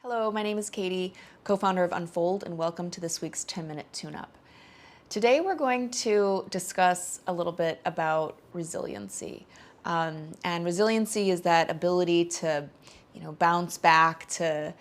Hello, my name is Katie, co-founder of Unfold, and welcome to this week's 10-minute tune-up. Today we're going to discuss a little bit about resiliency. And resiliency is that ability to, bounce back, to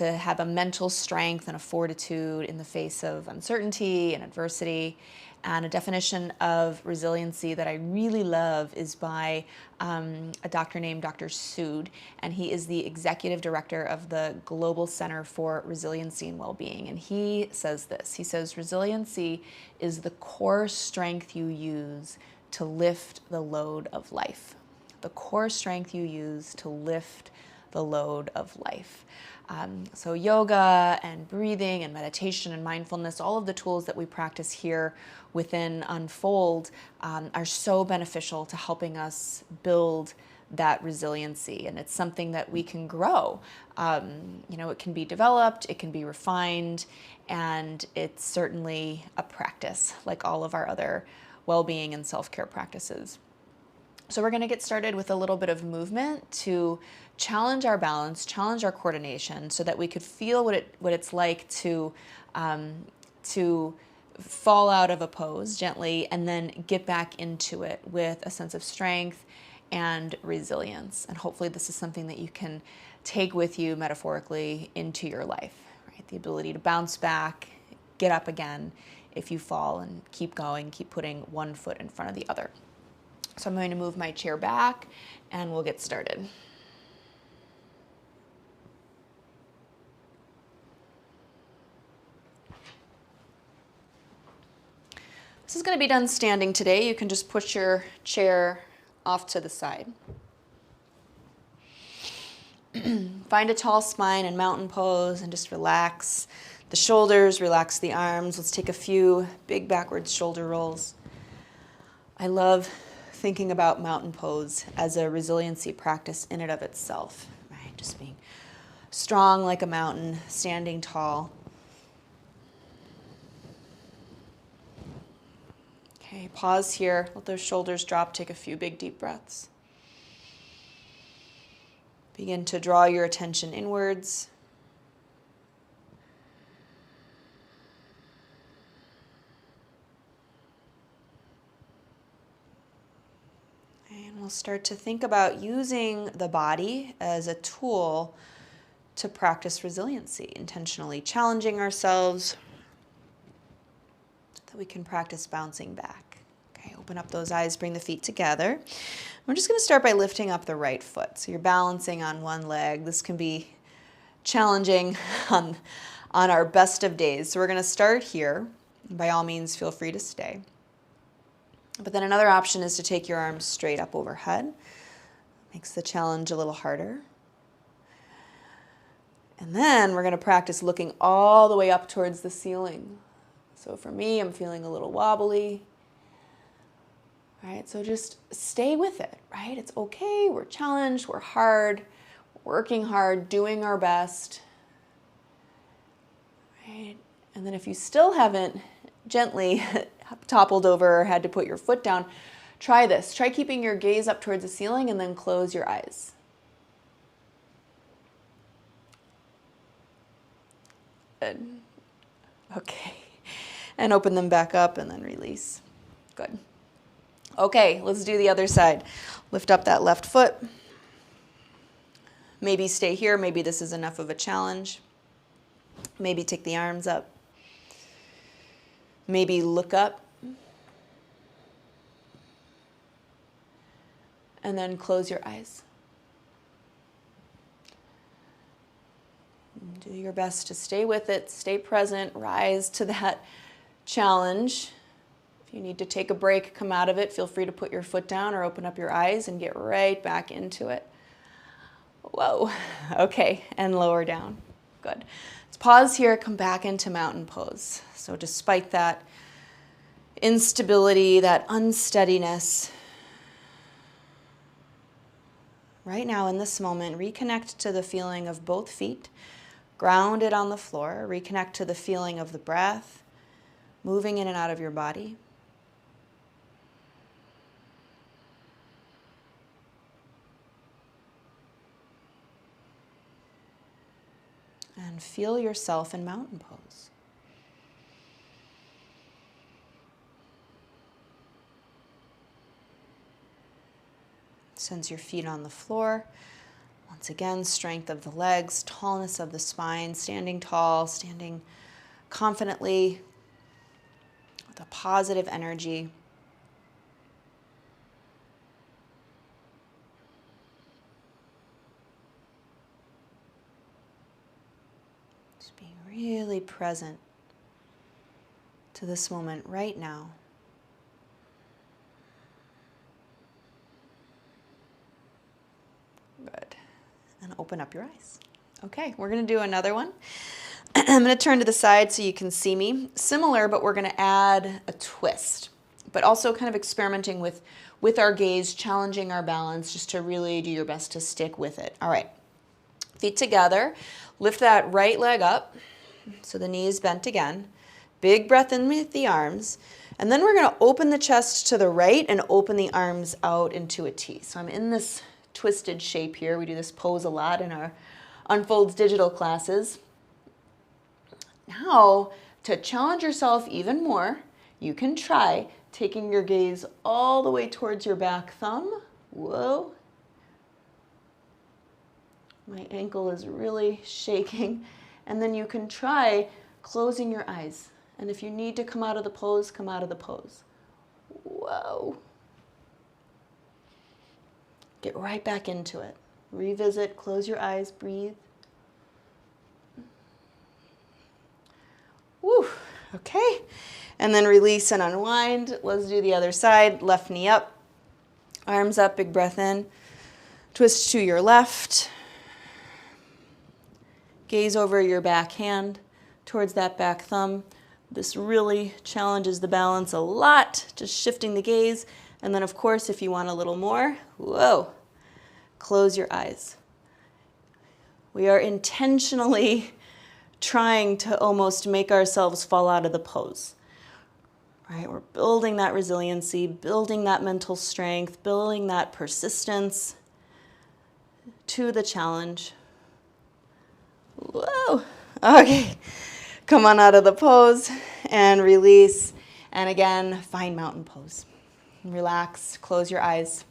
have a mental strength and a fortitude in the face of uncertainty and adversity. And a definition of resiliency that I really love is by a doctor named Dr. Sood, and he is the executive director of the Global Center for Resiliency and Wellbeing. And he says this, he says, resiliency is the core strength you use to lift the load of life. The core strength you use to lift the load of life. So yoga and breathing and meditation and mindfulness, all of the tools that we practice here within Unfold are so beneficial to helping us build that resiliency. And it's something that we can grow. It can be developed, it can be refined, and it's certainly a practice like all of our other well-being and self-care practices. So we're going to get started with a little bit of movement to challenge our balance, challenge our coordination, so that we could feel what it's like to fall out of a pose gently and then get back into it with a sense of strength and resilience. And hopefully this is something that you can take with you metaphorically into your life, right? The ability to bounce back, get up again if you fall, and keep going, keep putting one foot in front of the other. So I'm going to move my chair back and we'll get started. This is going to be done standing today. You can just push your chair off to the side. Find a tall spine and mountain pose and just relax the shoulders, relax the arms. Let's take a few big backwards shoulder rolls. I love thinking about mountain pose as a resiliency practice in and of itself, right? Just being strong like a mountain, standing tall. Okay, pause here, let those shoulders drop, take a few big deep breaths. Begin to draw your attention inwards. And we'll start to think about using the body as a tool to practice resiliency, intentionally challenging ourselves so that we can practice bouncing back. Okay, open up those eyes, bring the feet together. We're just going to start by lifting up the right foot. So you're balancing on one leg. This can be challenging on our best of days. So we're going to start here. By all means, feel free to stay. But then another option is to take your arms straight up overhead. Makes the challenge a little harder. And then we're going to practice looking all the way up towards the ceiling. So for me, I'm feeling a little wobbly. All right, so just stay with it, right? It's okay, we're challenged, we're hard, working hard, doing our best. Right? And then if you still haven't gently toppled over or had to put your foot down, try this. Try keeping your gaze up towards the ceiling and then close your eyes. Good. Okay. And open them back up and then release. Good. Okay, let's do the other side. Lift up that left foot. Maybe stay here. Maybe this is enough of a challenge. Maybe take the arms up. Maybe look up. And then close your eyes. Do your best to stay with it, stay present, rise to that challenge. If you need to take a break, come out of it, feel free to put your foot down or open up your eyes and get right back into it. Whoa, okay, and lower down. Good. Let's pause here, come back into mountain pose. So despite that instability, that unsteadiness, right now in this moment, reconnect to the feeling of both feet grounded on the floor. Reconnect to the feeling of the breath moving in and out of your body. And feel yourself in mountain pose. Sense your feet on the floor. Once again, strength of the legs, tallness of the spine, standing tall, standing confidently with a positive energy. Just being really present to this moment right now. Good. And open up your eyes. Okay, we're going to do another one. I'm going to turn to the side so you can see me. Similar, but we're going to add a twist. But also kind of experimenting with our gaze, challenging our balance, just to really do your best to stick with it. All right. Feet together. Lift that right leg up so the knee is bent again. Big breath in with the arms. And then we're going to open the chest to the right and open the arms out into a T. So I'm in this twisted shape here. We do this pose a lot in our Unfolds digital classes. Now, to challenge yourself even more, you can try taking your gaze all the way towards your back thumb. Whoa. My ankle is really shaking. And then you can try closing your eyes. And if you need to come out of the pose, come out of the pose. Whoa. Get right back into it. Revisit, close your eyes, breathe. Woo, okay. And then release and unwind. Let's do the other side. Left knee up, arms up, big breath in. Twist to your left. Gaze over your back hand towards that back thumb. This really challenges the balance a lot, just shifting the gaze. And then, of course, if you want a little more, whoa, close your eyes. We are intentionally trying to almost make ourselves fall out of the pose. Right? We're building that resiliency, building that mental strength, building that persistence to the challenge. Whoa. Okay. Come on out of the pose and release. And again, find mountain pose. Relax, close your eyes.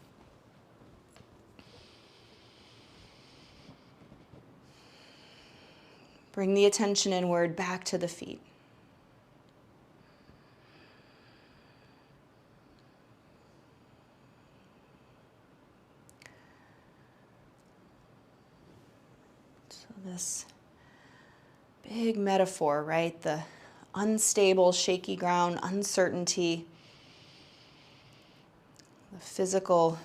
Bring the attention inward back to the feet. So this big metaphor, right? The unstable, shaky ground, uncertainty, the physical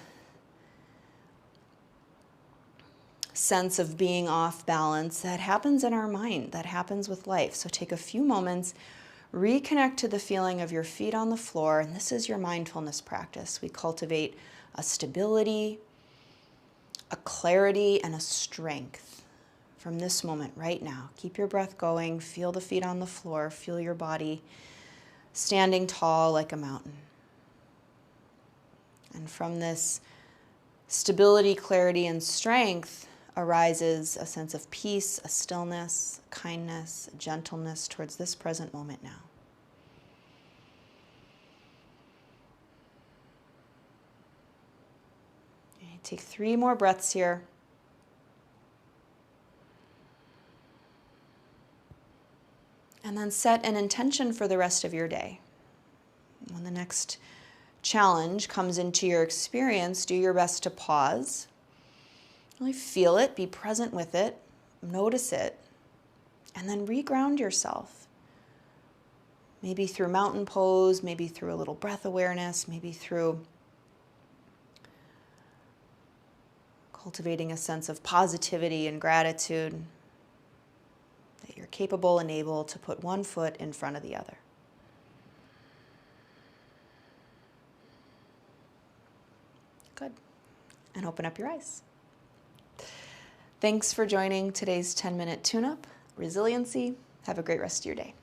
sense of being off balance that happens in our mind, that happens with life. So take a few moments, reconnect to the feeling of your feet on the floor, and this is your mindfulness practice. We cultivate a stability, a clarity, and a strength from this moment right now. Keep your breath going, feel the feet on the floor, feel your body standing tall like a mountain. And from this stability, clarity, and strength arises a sense of peace, a stillness, kindness, a gentleness towards this present moment now. Okay, take 3 more breaths here. And then set an intention for the rest of your day. When the next challenge comes into your experience, do your best to pause. Really feel it, be present with it, notice it, and then reground yourself. Maybe through mountain pose, maybe through a little breath awareness, maybe through cultivating a sense of positivity and gratitude that you're capable and able to put one foot in front of the other. Good. And open up your eyes. Thanks for joining today's 10-minute tune-up, Resiliency. Have a great rest of your day.